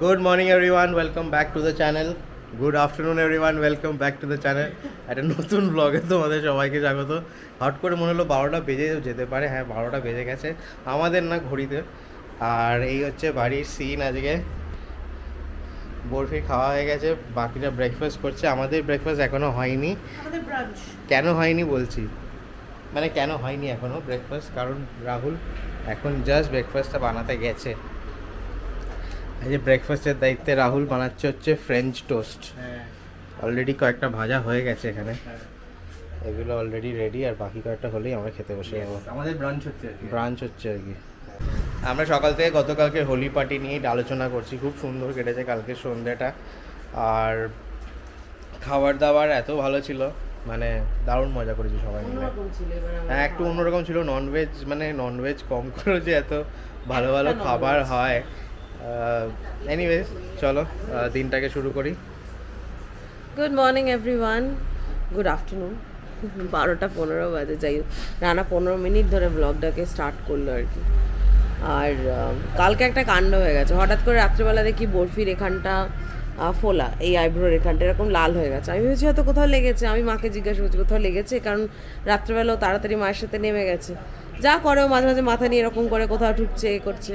Good morning everyone, welcome back to the channel. Good afternoon everyone, welcome back to the channel. একটা নতুন ব্লগে তোমাদের সবাইকে স্বাগত। হট করে মনে হলো 12টা বেজে যেতে পারে। হ্যাঁ, 12টা বেজে গেছে আমাদের না ঘড়িতে। আর এই হচ্ছে বাড়ির সিন। আজকে বরফি খাওয়া হয়ে গেছে, বাকিরা ব্রেকফাস্ট করছে। আমাদের ব্রেকফাস্ট এখনও হয়নি। কেন হয়নি বলছি, মানে কেন হয়নি এখনও ব্রেকফাস্ট, কারণ রাহুল এখন জাস্ট ব্রেকফাস্টটা বানাতে গেছে। এই যে ব্রেকফাস্টের দায়িত্বে রাহুল বানাচ্ছে হচ্ছে ফ্রেঞ্চ টোস্ট। অলরেডি কয়েকটা ভাজা হয়ে গেছে এখানে, এগুলো অলরেডি রেডি, আর বাকি কয়েকটা হলেই আমরা খেতে বসে যাবো। আমাদের ব্রাঞ্চ হচ্ছে আর কি। আমরা সকাল থেকে গতকালকে হোলি পার্টি নিয়ে আলোচনা করছি। খুব সুন্দর কেটেছে কালকে সন্ধ্যাটা, আর খাবার দাবার এত ভালো ছিল, মানে দারুণ মজা করেছি সবাই মিলে। হ্যাঁ, একটু অন্যরকম ছিল। ননভেজ, মানে ননভেজ কম করে যে এত ভালো ভালো খাবার হয়। এনিওয়েজ, চলো দিনটাকে শুরু করি। Good morning everyone, good afternoon. 12টা 15 বাজে, যাই হোক রানা 15 মিনিট ধরে ব্লগটাকে স্টার্ট করলো আর কি। আর কালকে একটা কাণ্ড হয়ে গেছে। হঠাৎ করে রাত্রেবেলা দেখি বরফির এখানটা ফোলা, এই আইব্রোর এখানটা এরকম লাল হয়ে গেছে। আমি ভেবেছি হয়তো কোথাও লেগেছে। আমি মাকে জিজ্ঞাসা করছি কোথাও লেগেছে, কারণ রাত্রেবেলাও তাড়াতাড়ি মায়ের সাথে নেমে গেছে। যা করেও মাঝে মাঝে মাথা নিয়ে এরকম করে কোথাও ঢুকছে, এ করছে।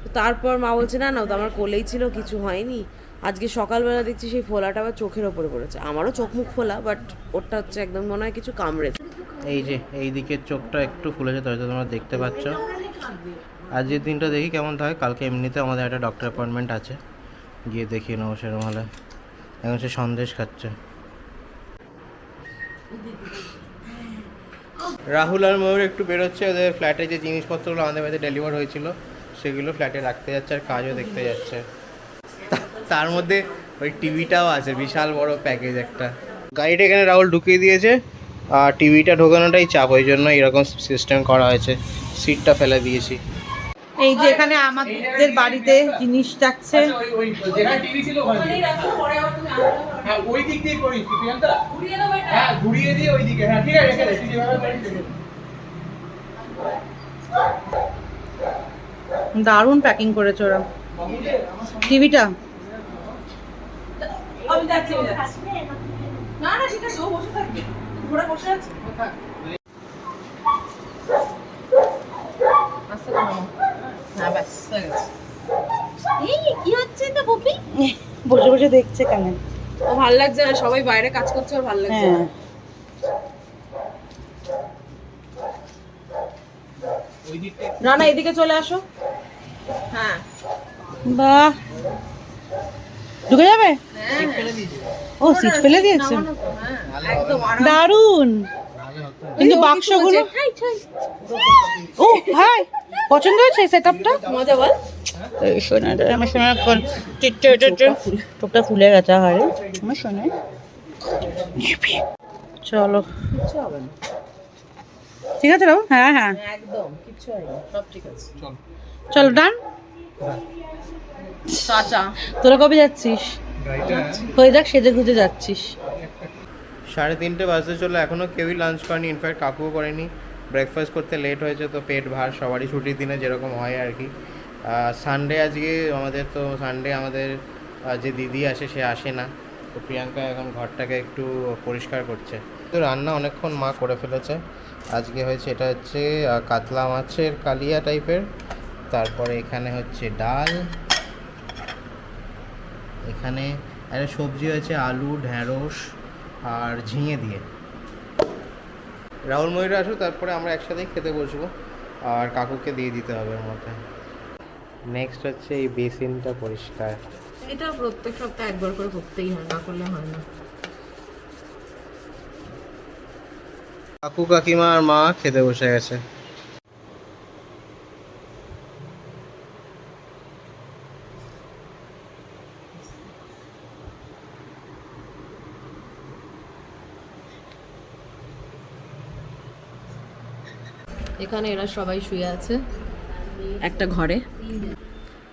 তো তারপর মা বলছে না না, ও তো আমার কোলেই ছিল, কিছু হয়নি। আজকে সকালবেলা দেখছি সেই ফোলাটা আবার চোখের ওপরে পড়েছে। আমারও চোখ মুখ ফোলা, বাট ওরটা হচ্ছে একদম মনে হয় কিছু কামড়েছে। এই যে এই দিকের চোখটা একটু ফুলেছে, তো হয়তো তোমরা দেখতে পাচ্ছ। আজকের দিনটা দেখি কেমন থাকে। কালকে এমনিতে আমাদের একটা ডক্টর অ্যাপয়েন্টমেন্ট আছে, গিয়ে দেখিয়ে নেবো সেরকম হলে। এখন সে সন্দেশ খাচ্ছে। রাহুল আর ময়ূর একটু বেরোচ্ছে, ওদের ফ্ল্যাটে যে জিনিসপত্রগুলো আমাদের বাড়িতে ডেলিভার হয়েছিল সেগুলো ফ্ল্যাটে রাখতে যাচ্ছে, আর কাজও দেখতে যাচ্ছে। তার মধ্যে ওই টিভিটাও আছে, বিশাল বড় প্যাকেজ একটা। গাড়িটা এখানে রাহুল ঢুকিয়ে দিয়েছে, আর টিভিটা ঢোকানোটাই চাপ, ওই জন্য এরকম সিস্টেম করা হয়েছে। সিটটা ফেলে দিয়েছি। এই যে এখানে আমাদের বাড়িতে জিনিস যাচ্ছে। দারুণ প্যাকিং করেছে ওরা। টিভিটা বসে বসে দেখছে কেন? ও ভাল লাগছে না, সবাই বাইরে কাজ করছে, ওর ভাল লাগছে না। রানা এদিকে চলে আসো। হ্যাঁ, বাহ, ঢুকে যাবে। ও সিট ফেলে দিয়েছে, একদম দারুণ। কিন্তু বাক্সগুলো, ও হ্যাঁ, পছন্দ হয়েছে সেটআপটা। মজা বল। আমার সোনা টোপটা ফুলে গেছে। হারে আমার সোনা, চলো কিচ্ছু হবে না, ঠিক আছে রাও। হ্যাঁ হ্যাঁ একদম কিচ্ছু হবে না, সব ঠিক আছে। চলো ডান। চাচা তোরা কবে যাচ্ছিস? হয়ে যাক, সেজে গুজে যাচ্ছিস। 3:30 বাজতে চলো, এখনও কেউই লাঞ্চ করেনি। ইনফ্যাক্ট কাকুও করেনি। ব্রেকফাস্ট করতে লেট হয়েছে, তো পেট ভার সবারই ছুটির দিনে যেরকম হয় আর কি। সানডে আজকে আমাদের, তো সানডে আমাদের যে দিদি আসে সে আসে না, তো প্রিয়াঙ্কা এখন ঘরটাকে একটু পরিষ্কার করছে। তো রান্না অনেকক্ষণ মা করে ফেলেছে। আজকে হয়েছে, এটা হচ্ছে কাতলা মাছের কালিয়া টাইপের। তারপরে এখানে হচ্ছে ডাল, এখানে একটা সবজি হয়েছে আলু, ঢ্যাঁড়স আর ঝিঙে দিয়ে। রাহুল ময়ূর আসো, তারপরে আমরা একসাথেই খেতে বসবো, আর কাকুকে দিয়ে দিতে হবে ওর মধ্যে। নেক্সট হচ্ছে এই বেসিনটা পরিষ্কার। এটা প্রত্যেক সপ্তাহে একবার করে করতেই হয়, না করলে হয় না। কাকু কাকিমা আর মা খেতে বসে গেছে। এখানে এরা সবাই শুয়ে আছে একটা ঘরে।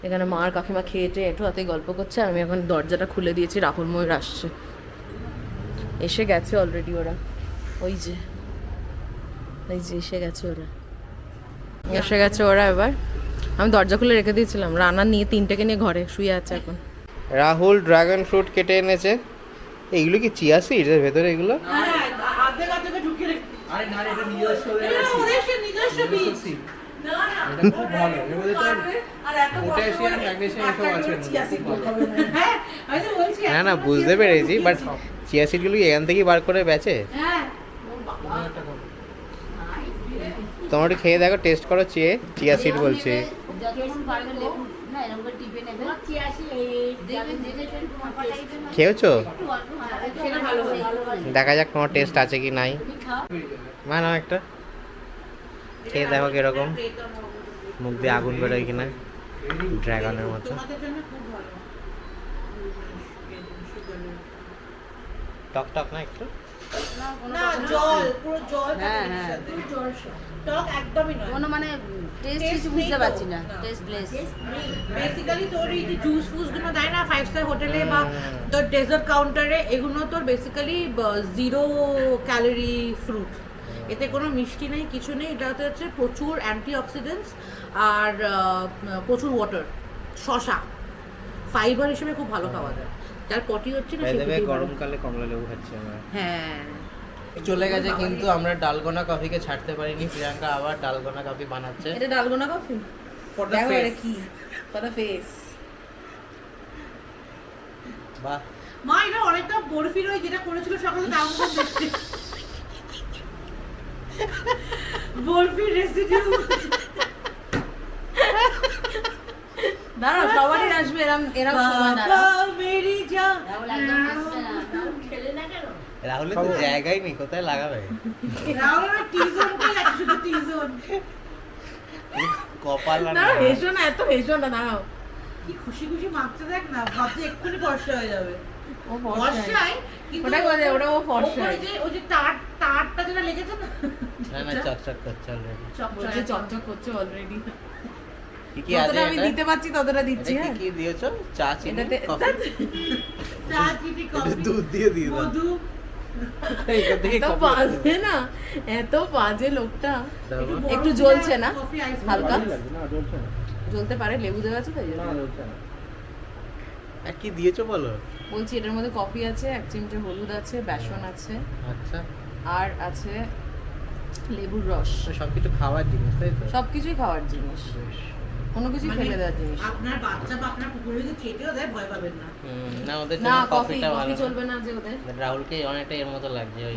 এখানে মা আর কাকিমা খেয়েটে একটু হাতে গল্প করছে, আর আমি এখন দরজাটা খুলে দিয়েছি। রাহুল ময়ূর আসছে, এসে গেছে অলরেডি ওরা। ওই যে এসে গেছে ওরা এবার। আমি দরজা খুলে রেখে দিয়েছিলাম। রানা নিয়ে 3টেকে নিয়ে ঘরে শুয়ে আছে এখন। রাহুল ড্রাগন ফ্রুট কেটে এনেছে। এইগুলো কি চিয়া সিড এর ভেতরে এগুলো? আরে না রে, এটা নিজস্ব এটা খুব ভালো। এর মধ্যে তো পটাশিয়াম ম্যাগনেসিয়াম এসব আছে। না না বুঝতে পেরেছি, বাট চিয়া সিডগুলো কি এখান থেকেই বার করে বেচে? তোমরা একটু খেয়ে দেখো, টেস্ট করো, চিয়া সিড বলছে। খেয়েছো? দেখা যাক তোমার টেস্ট আছে কি নাই। না না একটা খেয়ে দেখো কিরকম, মুখ দিয়ে আগুন বেরোয় কিনা ড্রাগনের মতো। টক টক না একটু? না জল, পুরো জল। হ্যাঁ হ্যাঁ টক একদমই নয়। কোনো মানে টেস্ট কিছু বুঝতে পারছি না, টেস্টলেস। বেসিক্যালি তোর এই যে জুস ফুস গুলো দেয় না 5 স্টার হোটেলে বা তোর ডেজার্ট কাউন্টারে, এগুলো তোর বেসিক্যালি 0 ক্যালোরি ফ্রুট। এতে কোনো মিষ্টি নেই, কিছু নেই। এটাতে হচ্ছে প্রচুর অ্যান্টিঅক্সিডেন্টস আর প্রচুর ওয়াটার, শসা, ফাইবার হিসেবে খুব ভালো খাওয়া যায়। যার পটি হচ্ছে না দেবে সেটা গরমকালে কমলা লেবু খাচ্ছি আমরা। হ্যাঁ। চলে গেছে কিন্তু আমরা ডালগোনা কফিকে ছাড়তে পারিনি। প্রিয়াঙ্কা আবার ডালগোনা কফি বানাচ্ছে। এটা dalgona coffee for the face. কি ফর দ্য ফেস। বাহ, মা এটা অনেকটা বরফির ওই যেটা করেছিল সকালে তার মতো দেখতে। বরফির রেসিডিউ। দাঁড়াও, সবারই আসবে এরম এরম সময়। দাঁড়াও, মেরি জান। রাহুলের তো জায়গাই নেই, কোথায় লাগাবে? রাহুলের টি-জোন কে লাগে, শুধু টি-জোন। কপাল না। দাঁড়াও, হেসো না, এত হেসো না, দাঁড়াও। কি খুশি খুশি মাখতে দেখ না, ভাবতে এক্ষুনি ফর্সা হয়ে যাবে। ও ফর্সায় কিন্তু ওটাই বলে, ওটা ও ফর্সায়। ওই যে তারটা যেটা লেগেছে না, না না চকচক করছে অলরেডি। বলছে চকচক করছে অলরেডি। কি কি আছে যতটা আমি এটা? দিতে পারছি ততটা এটা দিচ্ছি। কি হ্যাঁ, কি দিয়েছো? চা, চিনি, এটাতে কফি? চা চিনি কফি দুধ দিয়ে দিয়ে দাও। মধু। এখান থেকে এত কফি বাজে না, এত বাজে লোকটা। দাও মা। বরফ একটু দিয়ে জ্বলছে না? কফি আইস হালকা? ভালোই লাগছে। না জ্বলছে না, জ্বলতে পারে, লেবু দেওয়া আছে তাই জন্য। না জ্বলছে না। আর কি দিয়েছো বলো? বলছি এটার মধ্যে কফি আছে, 1 চিমটে হলুদ আছে, বেসন আছে, আচ্ছা, আর আছে লেবুর রস। তো সবকিছু খাওয়ার জিনিস তাই তো? সবকিছুই খাওয়ার জিনিস, কোনো কিছুই মানে ফেলে দেওয়ার জিনিস আপনার বাচ্চা বা আপনার কুকুরে যদি চেটেও দেয় ভয় পাবেন না। না ওদের না। জন্য কফি কফিটা ভালো কফি না। চলবে না যে ওদের। রাহুলকে অনেকটা এর মতো লাগছে, ওই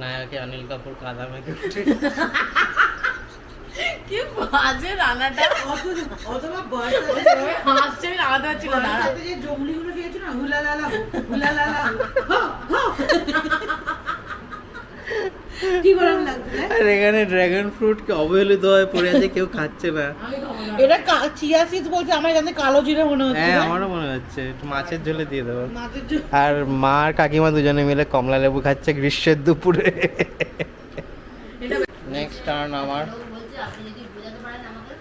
নায়কে অনিল কাপুর কাদা মেখে উঠে। কি বাজে রান্নাটা। অথবা বয়স হাসছে, আমি লাগাতে পারছি না। দাঁড়া, সাথে যে জঙ্গলিগুলো খেয়েছো না, হুলালালা হুলালালা হো হো। কি গরম লাগছে? আর এখানে ড্রাগন ফ্রুট কে অবহেলিত হয়ে পড়ে আছে, কেউ খাচ্ছে না। এটা চিয়া সিডস বলছে, আমার এখানে কালো জিরে মনে হচ্ছে। হ্যাঁ আমারও মনে হচ্ছে একটু মাছের ঝোলে দিয়ে দেবো। মাছের ঝোল। আর মা আর কাকিমা দুজনে মিলে কমলা লেবু খাচ্ছে গ্রীষ্মের দুপুরে। নেক্সট টার্ন আমার। বলছে আপনি যদি বোঝাতে পারেন আমাকে,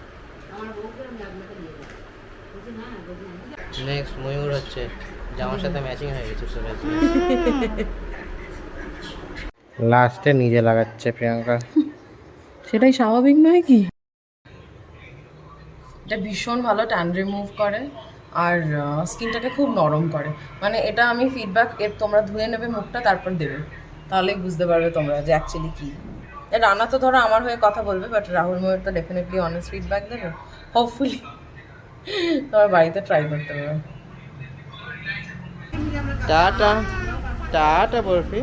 আমার বউকে আমি আপনাকে দিয়ে দেবো। বলছি না, বলছি না। নেক্সট ময়ূর হচ্ছে, জামার সাথে ম্যাচিং হয়ে গেছে চলে আসছে। লাস্টে নিজে লাগাচ্ছে প্রিয়াঙ্কা। সেটাই স্বাভাবিক নয় কি? এটা ভীষণ ভালো ট্যান রিমুভ করে আর স্কিনটাকে খুব নরম করে। মানে এটা আমি ফিডব্যাক, এর তোমরা ধুয়ে নেবে মুখটা তারপর দেবে, তাহলেই বুঝতে পারবে তোমরা যে অ্যাকচুয়ালি কী। রানা তো ধরো আমার হয়ে কথা বলবে, বাট রাহুল ময়ূর তো ডেফিনেটলি অনেস্ট ফিডব্যাক দেবে। হোপফুলি তোমার বাড়িতে ট্রাই করতে পারবে। Tata tata barfi.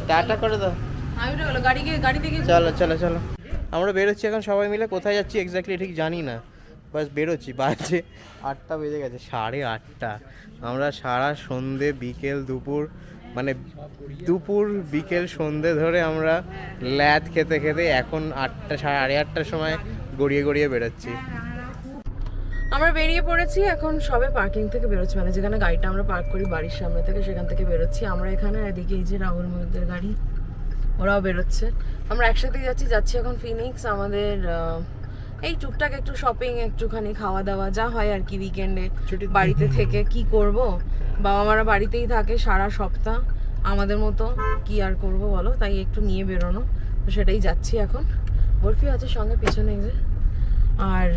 টাটা করে দাও। আমি ওটা বলো, গাড়ি থেকে চলো চলো চলো, আমরা বেরোচ্ছি এখন সবাই মিলে। কোথায় যাচ্ছি এক্স্যাক্টলি ঠিক জানি না, বাস বেরোচ্ছি। বাজে 8টা বেজে গেছে, 8:30। আমরা সারা সন্ধে বিকেল দুপুর, মানে দুপুর বিকেল সন্ধে ধরে আমরা ল্যাদ খেতে খেতে এখন 8টা 8:30টার সময় গড়িয়ে গড়িয়ে বেরোচ্ছি। আমরা বেরিয়ে পড়েছি, এখন সবে পার্কিং থেকে বেরোচ্ছি, মানে যেখানে গাড়িটা আমরা পার্ক করি বাড়ির সামনে থেকে, সেখান থেকে বেরোচ্ছি আমরা এখানে। এদিকে এই যে রাহুল ময়ূরদের গাড়ি, ওরাও বেরোচ্ছে। আমরা একসাথেই যাচ্ছি এখন ফিনিক্স। আমাদের এই টুকটাক একটু শপিং, একটুখানি খাওয়া দাওয়া, যা হয় আর কি উইকেন্ডে বাড়িতে থেকে কি করব। বাবা মারা বাড়িতেই থাকে সারা সপ্তাহ, আমাদের মতো কি আর করব বলো, তাই একটু নিয়ে বেরোনো, তো সেটাই যাচ্ছি এখন। বরফি আছে সঙ্গে পিছনে, এই যে আর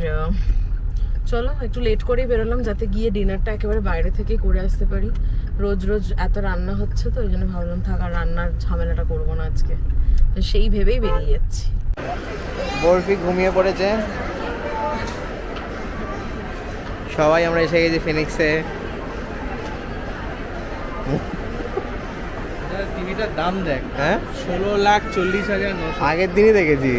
চলো একটু লেট করেই বেরোলাম যাতে গিয়ে ডিনারটা একেবারে বাইরে থেকেই করে আসতে পারি। রোজ রোজ এত রান্না হচ্ছে তো ওই জন্য ভাবলাম থাক আর রান্নার ঝামেলাটা করবো না আজকে, তো সেই ভেবেই বেরিয়ে যাচ্ছি। বরফি ঘুমিয়ে পড়েছে, সবাই আমরা এসে গেছি ফিনিক্সে। টিভিটার দাম দেখ, হ্যাঁ 16,40,900। আগের দিনই দেখেছি।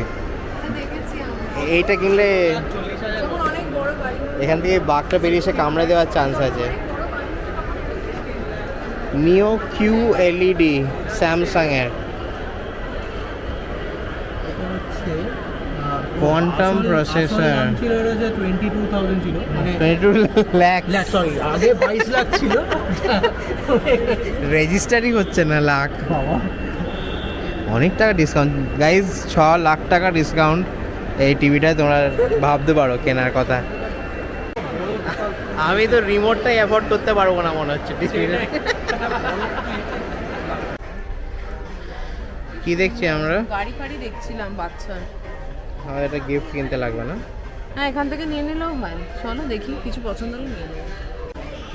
এইটা কিনলে 40,000। এখান থেকে বাঘটা বেরিয়ে এসে কামড়ে দেওয়ার চান্স আছে। নিও কিউ এলইডি স্যামসাং এর কোয়ান্টাম প্রসেসর, ছিল এর হচ্ছে 22,000 ছিল, মানে 22 লাখ। সরি আগে 22 লাখ ছিল। রেজিস্টারই হচ্ছে না লাখ। বাবা অনেক টাকা ডিসকাউন্ট গাইজ, 6 লাখ টাকা ডিসকাউন্ট এই টিভিটায়, তোমরা ভাবতে পারো কেনার কথা। আমি তো রিমোটটাই অ্যাফোর্ড করতে পারবো না মনে হচ্ছে টিভিটা। কি দেখছি আমরা? গাড়ি ফাড়ি দেখছিলাম বাচ্চার। আমাদের একটা গিফট কিনতে লাগবে না? হ্যাঁ এখান থেকে নিয়ে নিলেও হয়, চলো দেখি কিছু পছন্দ হলে নিয়ে নেবো।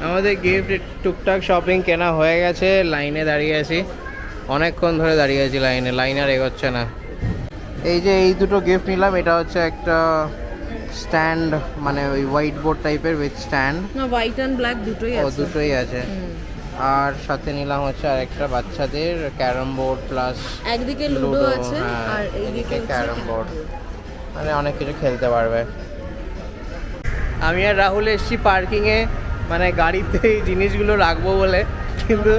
আমাদের গিফট টুকটাক শপিং কেনা হয়ে গেছে, লাইনে দাঁড়িয়ে আছি, অনেকক্ষণ ধরে দাঁড়িয়ে আছি লাইন আর এগোচ্ছে না। এই যে এই দুটো গিফট নিলাম, এটা হচ্ছে একটা স্ট্যান্ড, মানে ওই হোয়াইট বোর্ড টাইপের উইথ স্ট্যান্ড, না হোয়াইট অ্যান্ড ব্ল্যাক দুটোই ও আছে। দুটোই আছে। হুম। আর সাথে নিলাম হচ্ছে আরেকটা বাচ্চাদের ক্যারাম বোর্ড প্লাস একদিকে লুডো আছে আর এইদিকে ক্যারাম বোর্ড, মানে অনেক কিছু খেলতে পারবে। আমি আর রাহুল এসেছি পার্কিংয়ে, মানে গাড়িতে এই জিনিসগুলো রাখবো বলে, কিন্তু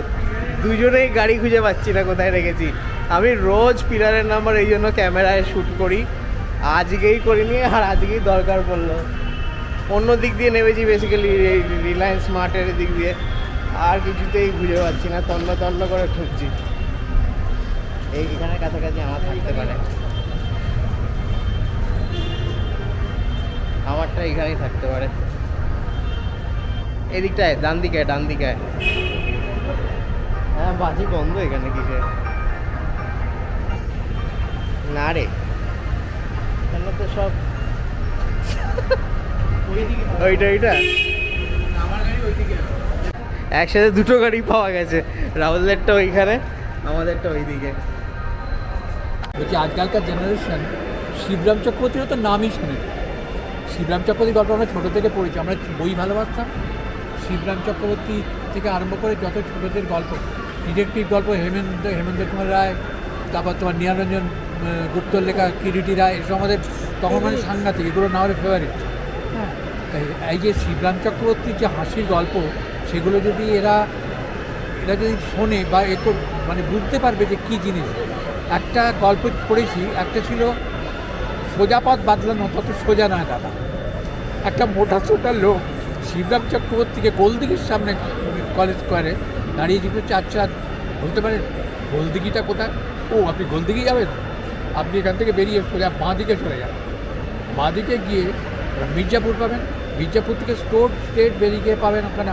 দুজনেই গাড়ি খুঁজে পাচ্ছি না কোথায় রেখেছি। আমি রোজ পিলারের নাম্বার এই জন্য ক্যামেরায় শ্যুট করি, আজকেই করিনি আর আজকেই দরকার পড়লো। অন্য দিক দিয়ে নেমেছি বেসিক্যালি এই রিলায়েন্স স্মার্টের দিক দিয়ে, আর কিছুতেই খুঁজে পাচ্ছি না, তন্ন করে খুঁজছি। এইখানে কাছাকাছি আমার থাকতে পারে, আমারটা এইখানেই থাকতে পারে। এদিকটায় ডান দিকে। হ্যাঁ বাজি বন্ধ এখানে কিসে? না রে, এখানে তো সব ওইটা আমার গাড়ি ওইদিকে। একসাথে দুটো গাড়ি পাওয়া গেছে, রাহুলদেরটা ওইখানে, আমাদেরটা ওইদিকে। বলছি আজকালকার জেনারেশন শিবরাম চক্রবর্তীরও তো নামই শুনে। শিবরাম চক্রবর্তীর গল্প আমরা ছোটো থেকে পড়েছি, আমরা বই ভালোবাসতাম। শিবরাম চক্রবর্তী থেকে আরম্ভ করে যত ছোটোদের গল্প, ডিটেকটিভ গল্প, হেমেন্দ্র কুমার রায়, তারপর তোমার নিরঞ্জন গুপ্তর লেখা কিরিটি রায়, এসব আমাদের তখন মানে সাংঘাতিক, এগুলো না হলে ফেভারিট। হ্যাঁ, এই যে শিবরাম চক্রবর্তীর যে হাসির গল্প, সেগুলো যদি এরা যদি শোনে বা একটু মানে বুঝতে পারবে যে কী জিনিস। একটা গল্প পড়েছি, একটা ছিল সোজা পথ বাদলানো তত সোজা নয় দাদা। একটা মোটা সোটা লোক শিবরাম চক্রবর্তীকে গোলদিঘির সামনে কলেজ স্কোয়ারে দাঁড়িয়ে জিজ্ঞেস করছে, আচ্ছা বলতে পারেন গোলদিঘিটা কোথায়? ও আপনি গোলদিঘি যাবেন, আপনি এখান থেকে বেরিয়ে সোজা বাঁ দিকে চলে যান, বাঁ দিকে গিয়ে মির্জাপুর পাবেন, মির্জাপুর থেকে স্ট্রেট বেরিয়ে গিয়ে পাবেন ওখানে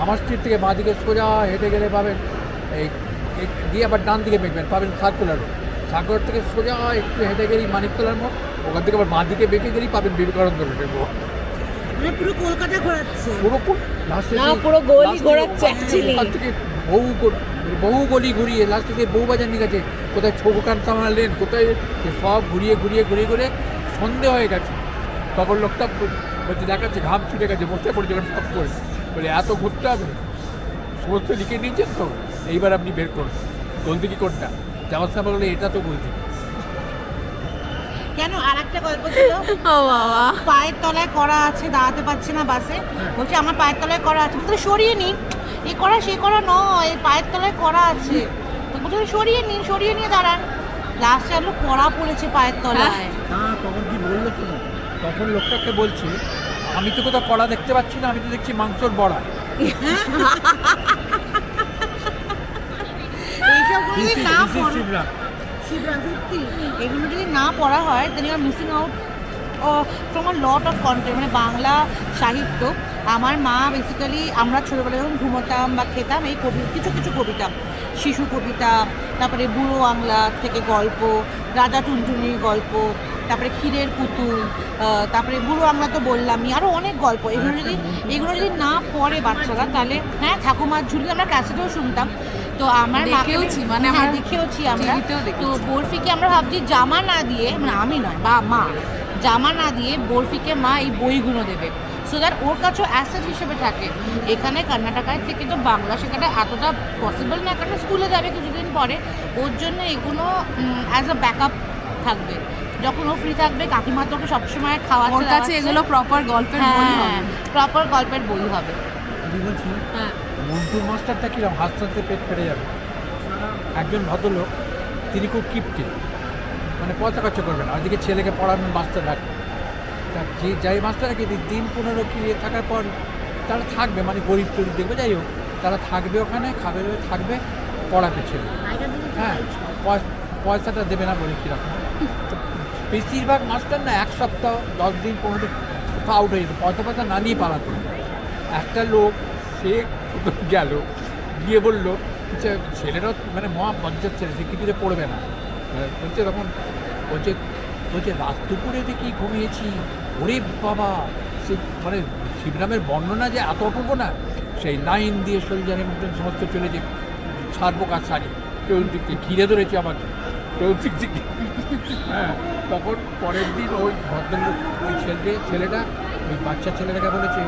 আমার স্ট্রিট থেকে বাঁ দিকে সোজা হেঁটে গেলে পাবেন এই দিয়ে আবার ডান দিকে বেঁকবেন, পাবেন সার্কুলার সাগর থেকে সোজা একটু হেঁটে গেলেই মানিকতলার মোড়, ওখান থেকে আবার বাঁ দিকে বেঁকে গেলেই পাবেন বিবেকানন্দ রোডের মোড়। পুরো কলকাতা ঘোরাচ্ছে। পুরো গলি ঘোরাচ্ছে অ্যাকচুয়ালি। ওখান থেকে বহু গলি ঘুরিয়ে লাস্ট থেকে বউবাজার নিয়ে গেছে, কোথায় ছবুকান্তামা লেন, কোথায় সব ঘুরিয়ে সন্ধে হয়ে গেছে। তখন লোকটা বলছে দেখাচ্ছে ঘাম ছুটে গেছে, বসে পড়েছে সব করে, বলে এত ঘুরতে হবে, সমস্ত লিখে নিয়েছেন তো, এইবার আপনি বের করুন গোলদিঘি কোনটা। যাওয়ার সময় বলে এটা তো গোলদিঘি। কেন আর একটা গল্প ছিল, ও বাবা, পায়ের তলায় করা আছে, দাঁড়াতে পারছি না বাসে, বলছে আমার পায়ের তলায় করা আছে, বলতে সরিয়ে নিন, এ করা সে করা নয়, পায়ের তলায় করা আছে, তো বলছে সরিয়ে নিয়ে দাঁড়ান, লাস্টে আলো কড়া পড়েছে পায়ের তলায়। না তখন কি বললো শোনো, তখন লোকটাকে বলছে আমি তো কোথাও কড়া দেখতে পাচ্ছি না, আমি তো দেখছি মাংসর বড়া। এইসবগুলো যদি না শিবরাম সত্যি এগুলো যদি না পড়া হয় তাহলে আর missing out from a lot of content, মানে বাংলা সাহিত্য। আমার মা বেসিক্যালি আমরা ছোটোবেলায় যখন ঘুমোতাম বা খেতাম এই কিছু কবিতা, শিশু কবিতা, তারপরে বুড়ো বাংলা থেকে গল্প, রাজা টুনটুনির গল্প, তারপরে ক্ষীরের পুতুল, তারপরে বুড়ো আংলা তো বললামই, আরও অনেক গল্প। এগুলো যদি না পড়ে বাচ্চারা তাহলে, হ্যাঁ ঠাকুমার ঝুলি আমরা ক্যাসেটেও শুনতাম, তো আমার দেখেওছি, মানে হ্যাঁ আমরা দেখেওছি আমরা। টিভিতেও দেখেছি। তো বরফিকে আমরা ভাবছি জামা না দিয়ে, মানে আমি নয় বা মা, জামা না দিয়ে বরফিকে মা এই বইগুলো দেবে, সো দ্যাট ওর কাছেও অ্যাসেট হিসেবে থাকে। এখানে কর্ণাটকায় থেকে তো বাংলা শেখাটা এতটা পসিবল না, কারণ স্কুলে যাবে কিছুদিন পরে, ওর জন্য এগুলো অ্যাজ আ ব্যাকআপ থাকবে। যখন ও ফ্রি থাকবে কাকিমা তোকে সবসময় খাওয়াচ্ছে, ওর কাছে এগুলো প্রপার গল্পের বই হবে। হ্যাঁ প্রপার গল্পের বই হবে। আমি বলছি হ্যাঁ মন্টুর মাস্টারটা কিরম হাসতে হাসতে পেট ফেটে যাবে। একজন ভদ্রলোক, তিনি খুব কিপটে, মানে পয়সা খরচা করবে না, ওইদিকে ছেলেকে পড়ানোর মাস্টার রাখবে। তা যে যাই মাস্টার রাখে দিন 15 কি থাকার পর তারা থাকবে, মানে গরিব টরিব দেখবে, যাই হোক তারা থাকবে ওখানে, খাবে থাকবে, পড়াবে ছেলে। হ্যাঁ পয়সাটা দেবে না বলে কীরকম। তো বেশিরভাগ মাস্টার না 1 সপ্তাহ 10 দিন 15 দিন আউট হয়ে যেত, পয়সা না নিয়ে পালাতো। একটা লোক সে গেল, গিয়ে বললো যে ছেলেরাও মানে মহা বজ্জার ছেলে, সে কিছুতে পড়বে না। বলছে তখন বলছে রাত দুপুরে দেখি ঘুমিয়েছি, ওরে বাবা, সে মানে শিবরামের বর্ণনা যে এত অপূর্ব না, সেই লাইন দিয়ে শরীরের মধ্যে সমস্ত চলেছে, ছাড়বো কাজ শাড়ি, কেউ দিক থেকে ঘিরে ধরেছে আমাকে, কেউ দিক থেকে। হ্যাঁ তখন পরের দিন ওই ভদ্রলোক ওই ছেলেটা ওই বাচ্চা ছেলেটাকে বলেছে,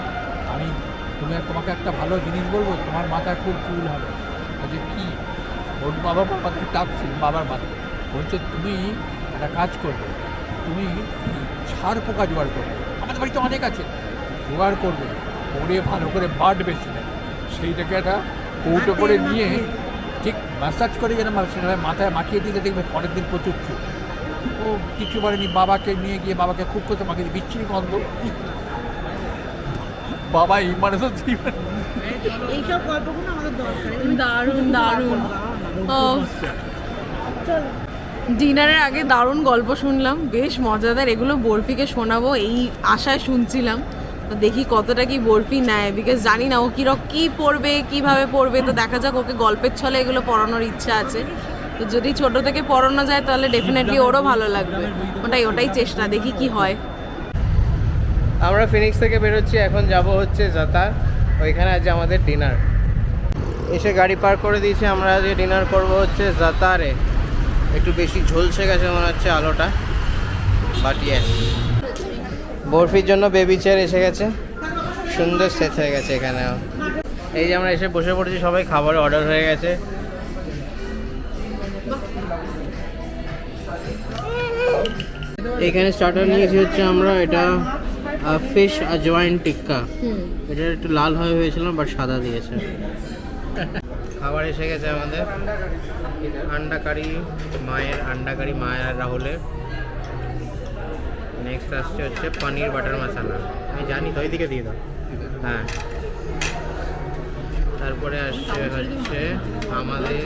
তোমাকে একটা ভালো জিনিস বলবো, তোমার মাথায় খুব চুল হবে। বলছে কী? ওর বাবা মাথায় টাকছে, বাবার মাথায়। বলছে তুমি একটা কাজ করবে, তুমি ছাড় পোকা জোগাড় করবে, আমাদের বাড়িতে অনেক আছে, জোগাড় করবে, করে ভালো করে বাটবে সেটা, সেইটাকে একটা কৌটো করে নিয়ে ঠিক ম্যাসাজ করে যেন মাথায় মাখিয়ে দিলে দেখবে পরের দিন প্রচুর চুল। ও কিছু বলেনি, বাবাকে নিয়ে গিয়ে বাবাকে খুব করতে মাখিয়ে বিচ্ছিরি গন্ধ। বাবা এই মানে তো এইসব গল্পগুলো আমাদের দরকার। দারুণ দারুণ। ডিনারের আগে দারুণ গল্প শুনলাম, বেশ মজাদার। এগুলো বরফিকে শোনাবো এই আশায় শুনছিলাম, তো দেখি কতটা কি বরফি নেয়, বিকজ জানি না ও কী পড়বে, কীভাবে পড়বে। তো দেখা যাক, ওকে গল্পের ছলে এগুলো পড়ানোর ইচ্ছা আছে, তো যদি ছোট থেকে পড়ানো যায় তাহলে ডেফিনেটলি ওরও ভালো লাগবে। ওটাই চেষ্টা, দেখি কি হয়। আমরা ফিনিক্স থেকে বেরোচ্ছি, এখন যাব হচ্ছে জাতার, ওইখানে আজ আমাদের ডিনার। এসে গাড়ি পার্ক করে দিয়েছি, আমরা আজকে ডিনার করব হচ্ছে জাতারে। একটু বেশি ঝলসে গেছে মনে হচ্ছে আলোটা, বাট ইয়েস। বরফির জন্য বেবি চেয়ার এসে গেছে, সুন্দর সেট হয়ে গেছে এখানেও। এই যে আমরা এসে বসে পড়েছি, সবাই খাবার অর্ডার হয়ে গেছে। এখানে স্টার্টার নিয়েছি হচ্ছে আমরা, এটা ফিশ আজওয়াইন টিক্কা, এটা একটু লাল হয়েছিলাম বাট সাদা দিয়েছে। খাবার এসে গেছে আমাদের, আন্ডা কারি, মায়ের আন্ডা কারি, মায়ের আর রাহুলের। নেক্সট আসছে হচ্ছে পনির বাটার মশালা, আমি জানি তো, ওইদিকে দিয়ে দাও। হ্যাঁ তারপরে আসছে হচ্ছে আমাদের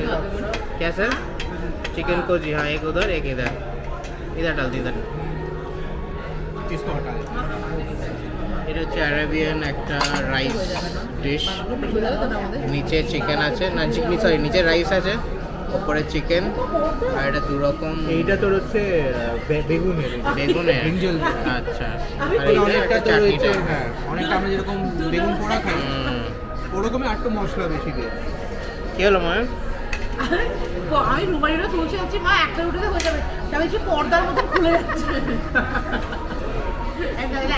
ক্যাসে চিকেন কোজি, হ্যাঁ এক উধর এক ইধর, ইধর ডাল ইধর। এটা হচ্ছে অ্যারাবিয়ান একটা রাইস ডিশ, নিচে চিকেন আছে, না সরি নিচে রাইস আছে, উপরে চিকেন, আর এটা দু রকম। এইটা তোর হচ্ছে বেগুনের বেগুনের, আচ্ছা। আর এইটা অনেকটা একটা তোর চাটনি হচ্ছে, টাইপ। হ্যাঁ অনেকটা আমরা যেরকম বেগুন পোড়া খাই ওরকমই একটু মশলা বেশি দিয়ে। কি হলো মায়ের? আমি রুমালিটা তুলতে যাচ্ছি, মা একটা রুটিতে হয়ে যাবে, তাহলে হচ্ছে পর্দার মতো খুলে যাচ্ছে।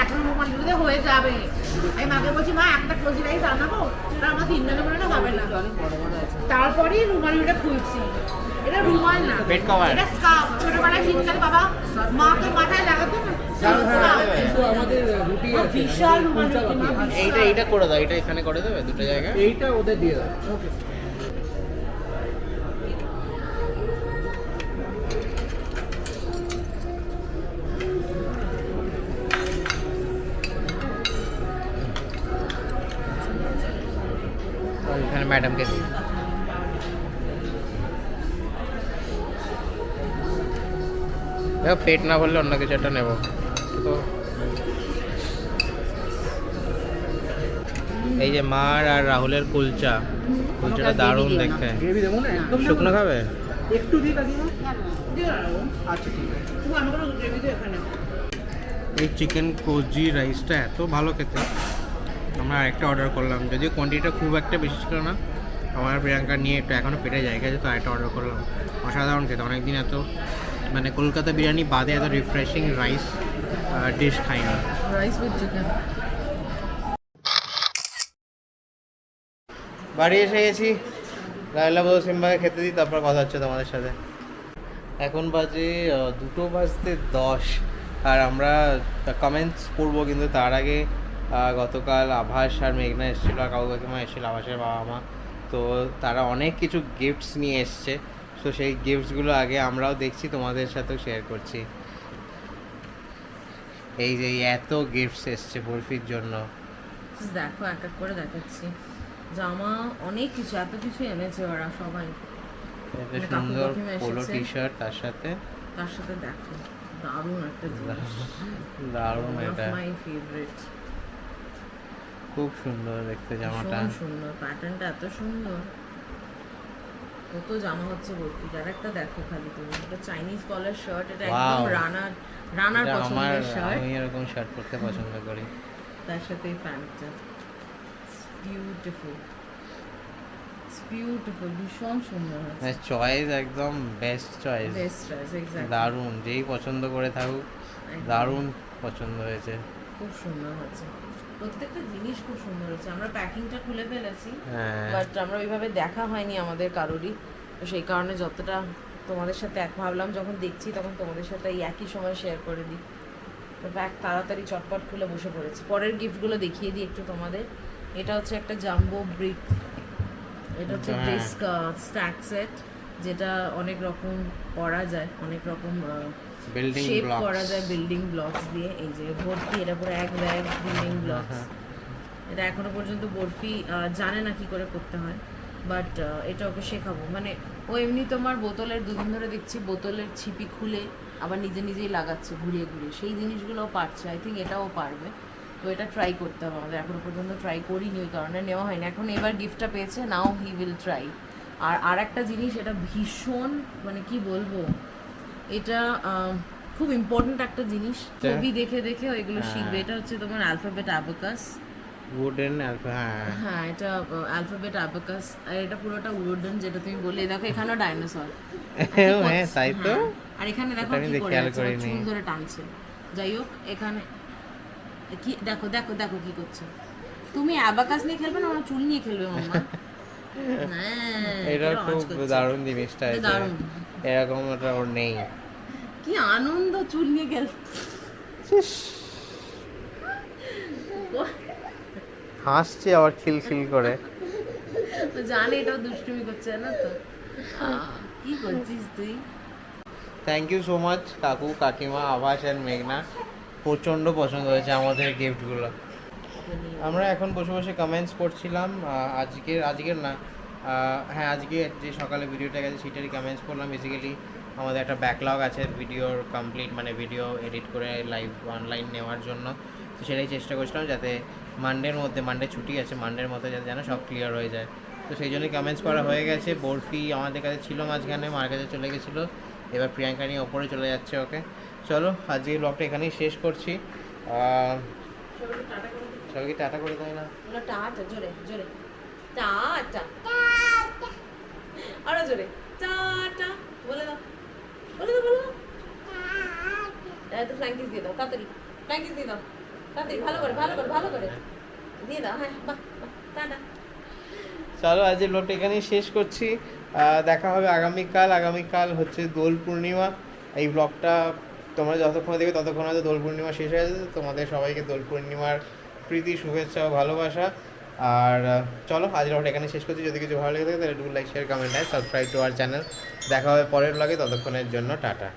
একটা রুমালিতে হয়ে যাবে। আমি মাকে বলছি, মা একটা কোজি রাইস আনাবো, আর আমার 3 জনের মনে হবে না। তারপরেই রুমালিটা খুলছি। এটা রুমাল না, বেড কভার, এটা স্কার্ফ। ছোটবেলায় শীতকালে বাবা মাকে মাথায় লাগাতো না, আমাদের রুটি আছে, বিশাল রুমাল। এইটা করে দাও, এটা এখানে করে দেবে দুটো জায়গায়। এইটা ওদের দিয়ে দাও। ওকে এখানে ম্যাডামকে দিই। দেখো পেট না ভরলে অন্য কিছু একটা নেবো তো। এই যে মার আর রাহুলের কুলচাটা দারুণ দেখতে। গ্রেভি দেবো না একদম, শুকনো খাবে? একটু দিই কাকিমা। আচ্ছা ঠিক আছে। তুমি আমার গ্রেভি দিয়ে এখানে এই চিকেন কোজি রাইসটা এত ভালো খেতে, আমরা আরেকটা অর্ডার করলাম, যদিও কোয়ান্টিটিটা খুব একটা বেশি ছিল না। আমার প্রিয়াঙ্কা নিয়ে একটু এখনও পেটে জায়গা আছে, তো আরেকটা অর্ডার করলাম। অসাধারণ খেতে, অনেকদিন এত মানে কলকাতা বিরিয়ানি বাদে এত রিফ্রেশিং রাইস ডিশ খাইনি। Rice with chicken. বাড়ি এসে গেছি, লাইলা বউ সিম্বাকে খেতে দিই, তারপর কথা হচ্ছে তোমাদের সাথে। এখন বাজে 2:10, আর আমরা কমেন্টস পড়বো, কিন্তু তার আগে গতকাল আভাস আর মেঘনা এসেছিলো, আর কাকু কাকিমা এসেছিলো, আভাসের বাবা মা। তো তারা অনেক কিছু গিফটস নিয়ে এসছে, তো সেই গিফটসগুলো আগে আমরাও দেখছি, তোমাদের সাথেও শেয়ার করছি। এই যে এত গিফটস এসছে বরফির জন্য। দেখো এক এক করে দেখাচ্ছি। জামা অনেক কিছু, এত কিছু এনেছে ওরা সবাই। এত মানে কাকু সুন্দর কাকিমা পোলো এসেছে। টি শার্ট, তার সাথে দেখো দারুণ একটা জিনিস, দারুণ এটা, মাই ফেভারিট। খুব সুন্দর দেখতে জামাটা। ভীষণ সুন্দর, প্যাটার্নটা এত সুন্দর। কত জামা হচ্ছে ভর্তি। আর একটা দেখো খালি তুমি, এটা চাইনিজ কলার শার্ট, এটা একদম Wow! রানার এটা আমার, পছন্দের শার্ট। আমি এরকম শার্ট পরতে পছন্দ করি। তার সাথে এই প্যান্টটা বিউটিফুল, বিউটিফুল, ভীষণ সুন্দর হয়েছে। চয়েস একদম best choice, best choice, exactly. দারুণ, যেই পছন্দ করে থাকুক, একদম। দারুণ পছন্দ হয়েছে। খুব সুন্দর হয়েছে, প্রত্যেকটা জিনিস খুব সুন্দর হয়েছে। আমরা প্যাকিংটা খুলে ফেলেছি, হ্যাঁ, বাট আমরা ওইভাবে দেখা হয়নি আমাদের কারোরই, তো সেই কারণে যতটা তোমাদের সাথে ভাবলাম যখন দেখছি তখন তোমাদের সাথে এই একই সময় শেয়ার করে দিই। তো ব্যাগ তাড়াতাড়ি চটপট খুলে বসে পড়েছি। পরের গিফটগুলো দেখিয়ে দিই একটু তোমাদের। এটা হচ্ছে একটা জাম্বো ব্রিক, এটা হচ্ছে হ্যাঁ। ব্রিস্ক স্ট্যাক সেট, যেটা অনেক রকম করা যায়, অনেক রকম বিল্ডিং শেপ ব্লক করা যায় বিল্ডিং ব্লকস দিয়ে। এই যে ভর্তি, এটা পুরো এক ব্যাগ বিল্ডিং ব্লকস। এটা এখনো পর্যন্ত বরফি জানে না কি করে করতে হয়, বাট এটা ওকে শেখাবো। মানে ও এমনি তোমার বোতলের, দুদিন ধরে দেখছি বোতলের ছিপি খুলে আবার নিজে নিজেই লাগাচ্ছে ঘুরিয়ে ঘুরিয়ে, সেই জিনিসগুলোও পারছে। আই থিঙ্ক এটাও পারবে, তো এটা ট্রাই করতে হবে আমাদের। এখনো পর্যন্ত ট্রাই করিনি, ওই কারণে নেওয়া হয়নি। এখন এবার গিফটটা পেয়েছে, নাও হি উইল ট্রাই। আর একটা জিনিস, এটা ভীষণ মানে কি বলবো, এটা খুব ইম্পর্ট্যান্ট একটা জিনিস, ছবি দেখে দেখে এগুলো শিখবে। এটা হচ্ছে তোমার অ্যালফাবেট অ্যাবাকাস, উডেন, হ্যাঁ এটা অ্যালফাবেট অ্যাবাকাস। আর এটা পুরোটা উডেন, যেটা তুমি বললে। দেখো এখানেও ডাইনোসর, হ্যাঁ তাই তো। আর এখানে দেখো এটা আমি কি করে খেয়াল আছে, ওর করিনি। চুল ধরে টানছে। যাই হোক, এখানে কি দেখো দেখো দেখো কি করছে। তুমি অ্যাবাকাস নিয়ে খেলবে না, ওরা চুল নিয়ে খেলবে মাম্মা। হ্যাঁ, এটা কিরম আওয়াজ খুব করছে। দারুণ জিনিসটা এটা আছে, দারুণ। এরকম ওটা ওর নেই। কি আনন্দ চুল নিয়ে খেল। হাসছে আবার খিলখিল করে। ও জানে এটাও দুষ্টুমি করছে না তো। কি করছিস তুই? থ্যাংক ইউ সো মাচ কাকু কাকিমা আভাস আর মেঘনা, প্রচণ্ড পছন্দ হয়েছে আমাদের গিফটগুলো। আমরা এখন বসে বসে কমেন্টস পড়ছিলাম, আজকের না, হ্যাঁ আজকে যে সকালে ভিডিওটা গেছে সেটারই কমেন্টস পড়লাম। বেসিক্যালি আমাদের একটা ব্যাকলগ আছে ভিডিওর কমপ্লিট, মানে ভিডিও এডিট করে লাইভ অনলাইন নেওয়ার জন্য। তো সেটাই চেষ্টা করছিলাম যাতে মানডের মধ্যে, মানডে ছুটি আছে, মানডের মধ্যে যাতে যেন সব ক্লিয়ার হয়ে যায়। তো সেই জন্যই কমেন্টস করা হয়ে গেছে। বরফি আমাদের কাছে ছিল মাঝখানে, মার কাছে চলে গেছিলো, এবার প্রিয়াঙ্কা নিয়ে ওপরে চলে যাচ্ছে ওকে। চলো আজকে ব্লগটা এখানেই শেষ করছি। সবাইকে টাটা করে দেয় না? টাটা জোরে জোরে, টাটা, আরো জোরে টাটা বলে দাও, বলে দাও, বলে দাও। তো ফ্ল্যাঙ্কিস দিয়ে দাও তাড়াতাড়ি, ফ্ল্যাঙ্কিস দিয়ে দাও তাড়াতাড়ি, ভালো করে ভালো করে ভালো করে দিয়ে দাও। হ্যাঁ বাহ, টাটা। চলো আজকে ব্লগটা এখানেই শেষ করছি। দেখা হবে আগামীকাল হচ্ছে দোল পূর্ণিমা। এই ব্লগটা তোমরা যতক্ষণ দেখবে ততক্ষণ হয়তো দোল পূর্ণিমা শেষ হয়ে যাবে। তোমাদের সবাইকে দোল পূর্ণিমার প্রীতি, শুভেচ্ছা ও ভালোবাসা। আর চলো আজ ব্লগটা এখানে শেষ করছি। যদি কিছু ভালো লেগে থাকে তাহলে do like, share, comment, subscribe to our channel. দেখা হবে পরের ব্লগে, ততক্ষণের জন্য টাটা।